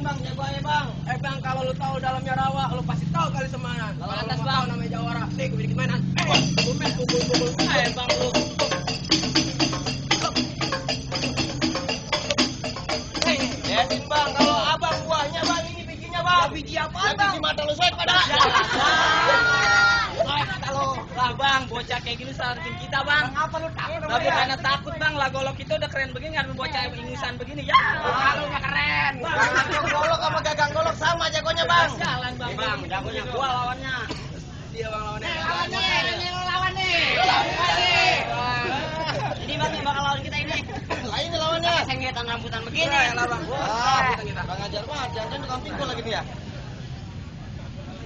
bang, jago aja bang. Bang, kalau lu tahu dalamnya rawa, lu pasti tahu kali semanan. Lawan Kalau atas, lu Bang. tahu namanya Jawara, nih gue bikin mainan. Pukul. Bang lu. Yakin bang, kalau abang buahnya bang, ini bijinya bang. Biji apaan bang? Biji mata lu soek pada. Lah bang, bocah kayak gini selamatin kita bang. Apa lu takut Lah sama dia? bukannya takut bang, lah golok kita udah keren begini, ngadepin bocah ingusan begini ya. Kalau nggak keren. Gagang golok sama gagang golok sama jagonya bang. Jalan bang, bang, jagonya gua lawannya. Dia bang lawannya. Lawan nih. Ini bang yang bakal lawan kita ini. Lah ini lawannya. Sengetan rambutan begini. Lah bang. Kita. Bang ajar mah, jangan tukang pikul lagi nih ya.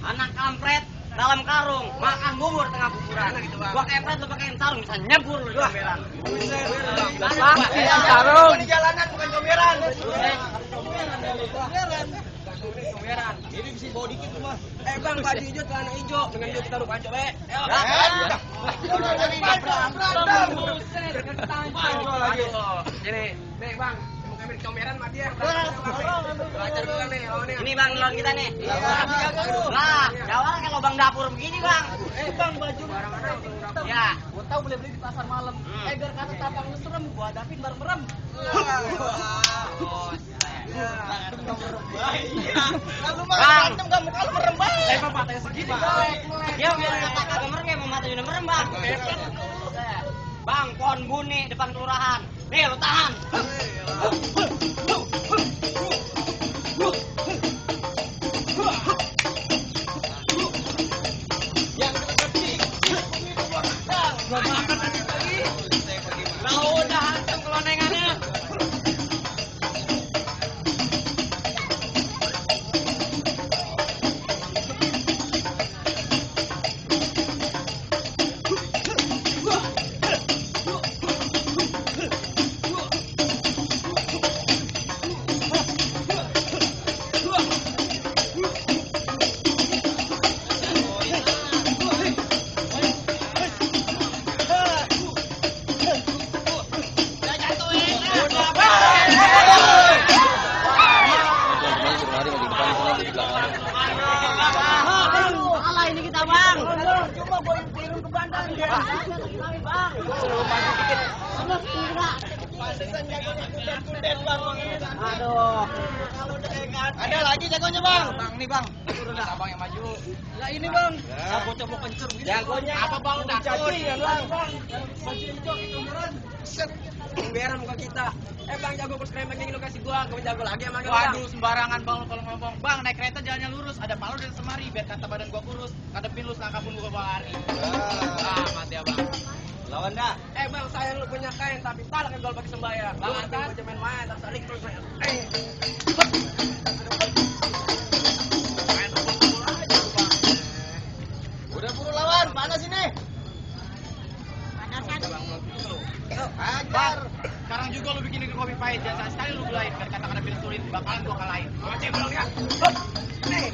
Anak kampret dalam karung, makan bubur tengah kuburan. Gua kepret lu pakai sarung bisa nyebur lu comberan. Bang, sarung. di jalanan bukan comberan. Comberan. Ini bisa bawa dikit tuh mah. Bang, baju hijau, celana hijau. Dengan dia kita lupa coba. Nih bang, mau ngambil comberan mah dia. Belajar dulu nih, lawannya. Ini bang lawan kita nih. Lah, jawab kalau bang dapur begini bang. Bang, baju Ya. gua tahu beli di pasar malam. Biar kata tapang lu serem, gua hadapin bareng merem. Lalu mah berantem kamu kalau merem baik. Lepas matanya segini. Ya biar kata kagak merem ya, mata udah merem bang. Bang, pohon buni depan kelurahan. Nih lu tahan. Kalau udah hantem kelonengannya. Kalah ini kita bang. Cuma gua turun ke bandar dia. Bang. Kudet bang. Aduh. Ada lagi jagonya bang. Bang nih bang. Turun dah abang yang maju. Lah ini bang. Saya bocah mau kencur gitu. Jagonya apa bang? Udah cacian bang. Baju hijau itu beneran. Set. Beran muka kita. Bang jago bos keren begini lu kasih gua jago lagi sama gua. Waduh, sembarangan bang lu kalau ngomong. Bang, naik kereta jalannya lurus, ada palu dan semari biar kata badan gua kurus. Kadepin lu selangkah pun gua bawa lari. Mati ya bang. Lawan dah. Bang saya lu punya kain tapi talak yang gol pakai sembayang. Bang atas aja main-main tak saling terus. Udah buru lawan, mana sini? Bang, sekarang juga lu bikin kopi pahit, jangan sekali lu belain biar kata kadepin sulit, bakalan gua kalahin. Oke, belum ya. Nih.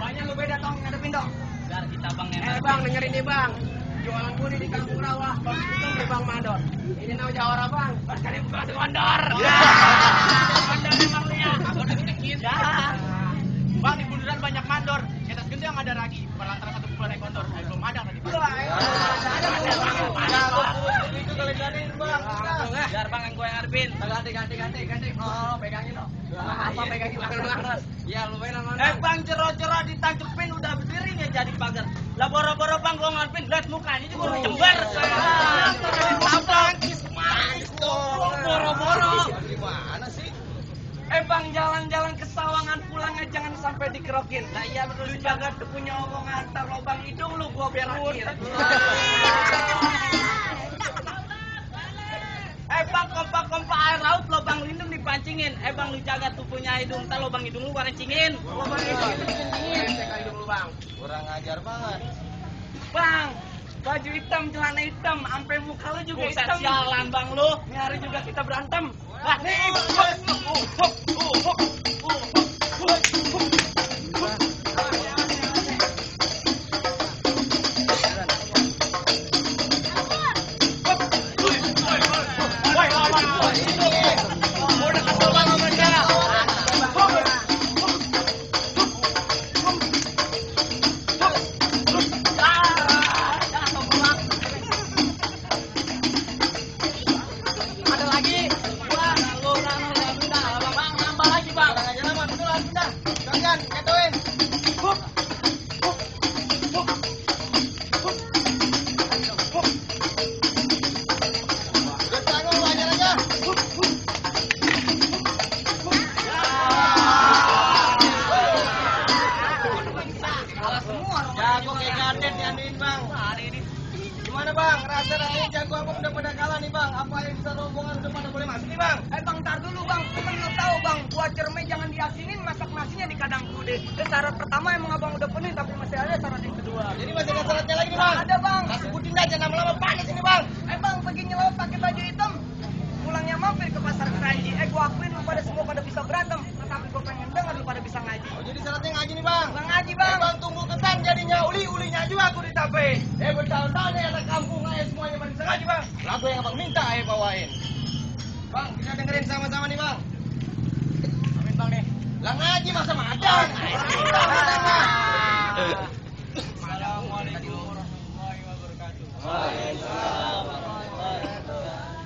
Banyak lu beda tong ngadepin dong. Biar kita bang yang Bang dengerin nih bang. Jualan budi di kampung rawa. Bang itu di Bang Mandor. Ini namanya Jawara bang. Pas kali buka di Mandor. Mandor emang lu ya. Abang lagi dikit. Bang, di bundaran banyak mandor. Atas gede yang ada lagi. Perlantaran satu pukulan naik kondor. Belum ada tadi. Itu kali-kali bang. biar bang yang gue yang ngadepin. Ganti. Oh, pegangin dong. Apa pegangin belakang. Ya lu pegang mana? Bang cerah-cerah ditangkepin udah berdiri ya jadi pagar. Lah boro-boro bang gua ngadepin lihat mukanya juga udah jember. Boro-boro. Gimana sih? Bang jalan-jalan ke Sawangan pulang mulutnya jangan sampai dikerokin. Nah iya betul Lu sih, jaga tuh punya omongan antar lubang hidung lu gua berakhir. Bang, kompak air laut lubang lindung dipancingin. Bang lu jaga tuh punya hidung, ntar lubang hidung lu gua rencingin. Lubang hidung itu dikencingin. Cek hidung lu bang. Kurang ajar banget. Bang, baju hitam, celana hitam, sampai muka lu juga Buset, hitam. sialan bang lu. Ini hari juga kita berantem. Lah, nih, ada lagi. Wah, lu pindah. Bang, nambah lagi, Bang. Jangan, ketuin. Udah tanggung, lu ajar aja. Salah semua. Jago kayak garden dianduin bang. Gimana bang? Rasa-rasanya jago abang udah pada kalah nih bang. Apa yang bisa rombongan udah pada boleh masuk nih bang? Bang, tar dulu bang. Kan lu tahu bang, buat cermai jangan diasinin, masak nasinya di kadang kude. Syarat pertama emang abang udah penuh, tapi masih ada syarat yang kedua. Jadi masih ada syaratnya lagi nih bang? Ada bang. Nah sebutin aja lama-lama panis ini bang. Bang, pergi nyelot pakai baju hitam. Pulangnya mampir ke pasar keranji. Gua akuin lu pada semua pada bisa berantem, tetapi gua pengen dengar lu pada bisa ngaji. Oh jadi syaratnya ngaji nih bang? Bang ngaji bang. Bang tunggu ketan jadinya uli-ulinya juga aku ditape. Bertahun-tahun nih anak kampung aja semuanya pada bisa ngaji bang. Lagu yang abang minta ayo bawain. Bang kita dengerin sama-sama nih bang. Amin bang nih. Lah ngaji masa madan. Assalamualaikum warahmatullahi wabarakatuh. Assalamualaikum warahmatullahi wabarakatuh.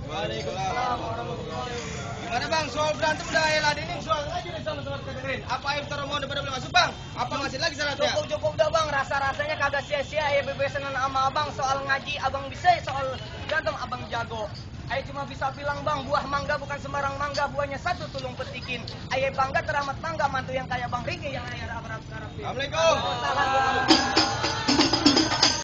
Waalaikumsalam warahmatullahi wabarakatuh. Gimana bang soal berantem udah ya ladenin soal ngaji nih sama-sama kita dengerin. Apa air mau udah pada boleh masuk bang? Apa masih lagi syaratnya? Cukup udah bang, rasa-rasanya kagak sia-sia ya bebesan sama abang soal ngaji abang bisa, soal berantem abang jago. Ayo cuma bisa bilang bang, buah mangga bukan sembarang mangga, buahnya satu tulung petikin. Ayo bangga teramat mangga mantu yang kayak bang Riki yang ayah Arab. Assalamualaikum. Salam.